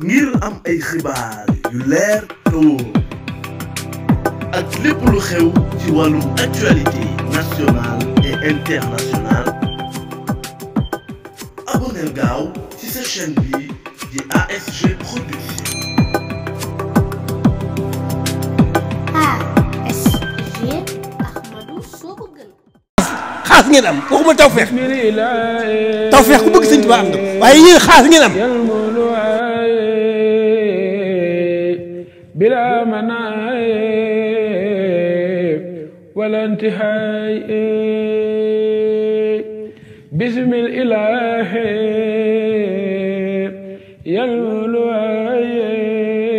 ngir am ay xibaar yu leer te wóor ak lépp lu xew ci wàllum actualité nationale et internationale abonneel gaaw ci sa chaîne bi di ASG Production. ASG Ahmadou soo ko gën. xaas ngeen am waxuma tawfeex tawfeex ku bëgg sëñ Tuubaa am na waaye yéen xaas ngeen am. بلا منايب ولا انتهاء بسم الإله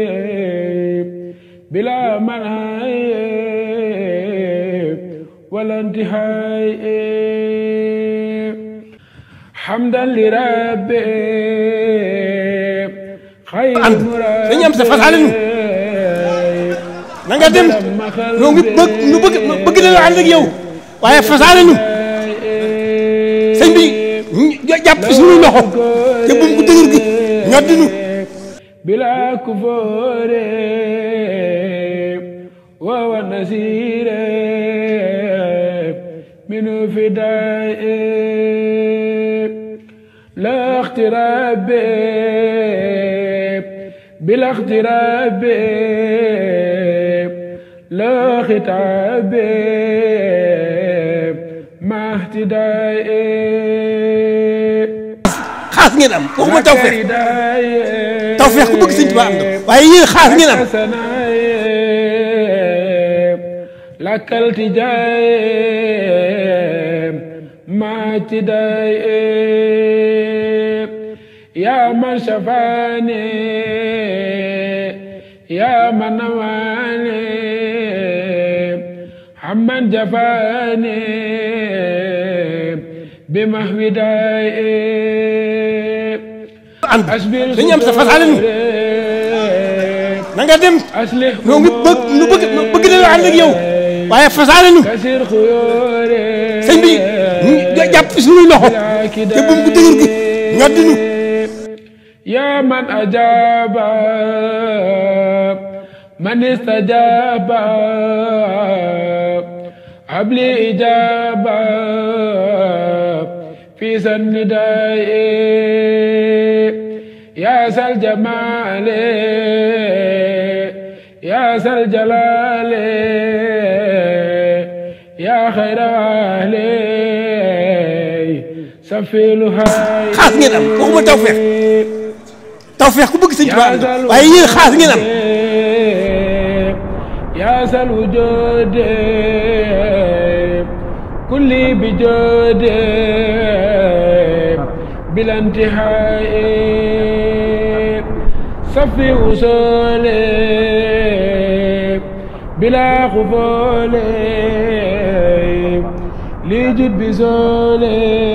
يلولويب بلا منايب ولا انتهاء حمدا لربي خير مراد na nga dem ñoo ngi bëgg na ànd ak yow waaye fasaale ñu sëñ bi jàpp suñu loxo te buum ko dëgër gi ñoddi ñu bila kufoore wa nasire minu fidaye la ixtirabe bila ixtirabe لا خطاب ما اهتداء xaas ngeen am waxuma tawfeex tawfeex ku bëgg sëñ Tuubaa am na waaye yéen xaas ngeen am. لك التجاء ما اهتداء يا من شفاني يا من نواني عمن جفاني بمهوداي أصبر dañu am sa fasaale ñu na nga dem ñoo ngi bëgg na ànd ak yow waaye fasaale ñu sëñ bi jàpp suñu loxo te buum ko dëgër gi ñoddi ñu يا من أجاب من استجاب حبلي إجابة في سنداء يا ذا الجمال يا ذا الجلال يا خير أهلي سفيلها xaas ngeen am waxuma tawfeex tawfeex ku bëgg sëñ Tuubaa am na waaye yéen xaas ngeen am. يا ذا الوجود كل بجود بلا انتهاء صفي وصولي بلا قبول ليجد بزولي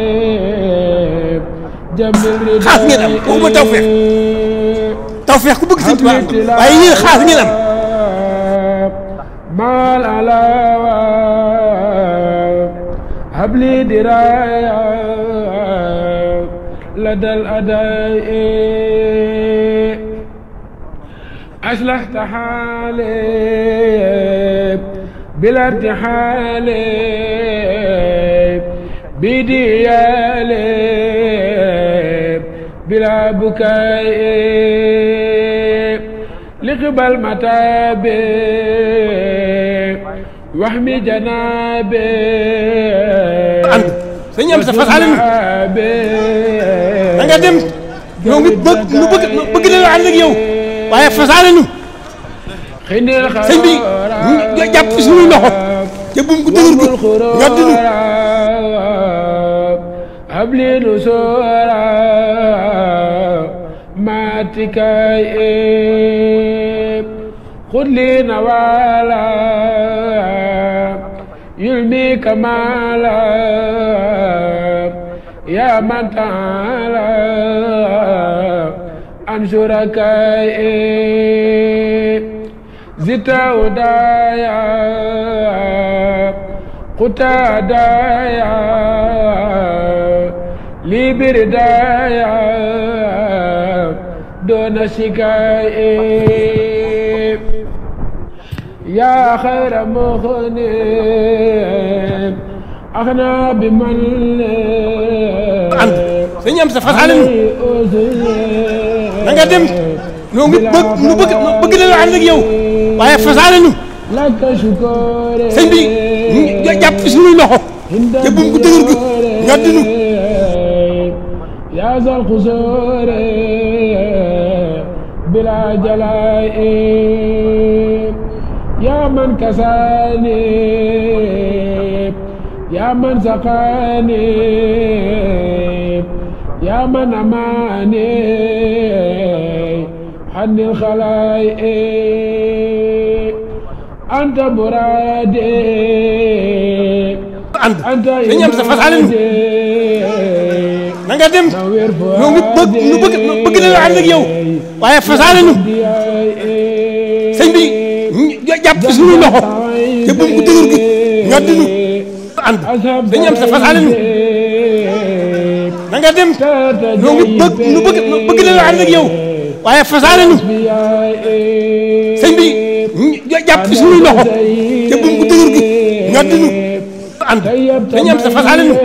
xaas ngeen am waxuma tawfeex tawfeex ku bëgg sëñ Tuubaa am na waaye yéen xaas ngeen am. مال علاوة هبلي دراية لدى الأداء أصلحت حالي بلا ارتحال بديالي بلا بكاء لقبل متابي وحمي جنابي dañu am sa fasaale ñu na nga dem ñoo ngi bëgg na ànd ak yow waaye fasaale ñu sëñ bi jàpp suñu loxo te buum ko dëgër gi ñoddi ñu habli nusura ماتكاي خذ لي نوالا يلمي كمالا يا من تعالى عن شركائي زدت ودايا قتادايا لي بردايا دون شكاية يا خير مغني أغنى بمن sëñ am sa fasale nu na nga dem noo ngi bëgg na la ànd ak yow waaye fasale nu sëñ bi jàpp suñuy loxo te buum ko dëgër gi ñoddi nu يا ذا القصور بلا جلاء يا من كساني يا من سقاني يا من أماني حن الخلائق أنت مرادي أنت إمامي na nga dem noo ngi bëgg na la ànd ak yow waaye fasaale nu sëñ bi jàpp suñuy loxo te buum ko dëgër gi ñoddi nu ànd sëñ am sa fasaale nu na nga dem noo ngi bëgg na la ànd ak yow waaye fasaale nu sëñ bi jàpp suñuy loxo te buum ko dëgër gi ñoddi nu ànd sëñ am sa fasaale nu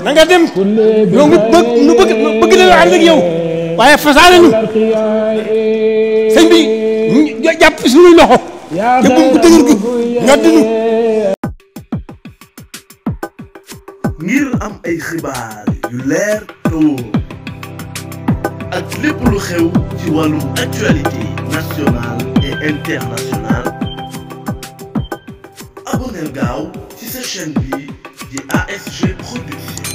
na nga dem noo ngi bëgg na la ànd ak yow waaye fasaale nu sëñ bi jàpp suñuy loxo te buum ko dëgër gi ñoddi nu ngir am ay xibaar yu leer te wóor ak lépp lu xew ci wàllum actualité nationale et internationale abonneel gaaw ci sa chaîne bi di ASG Production.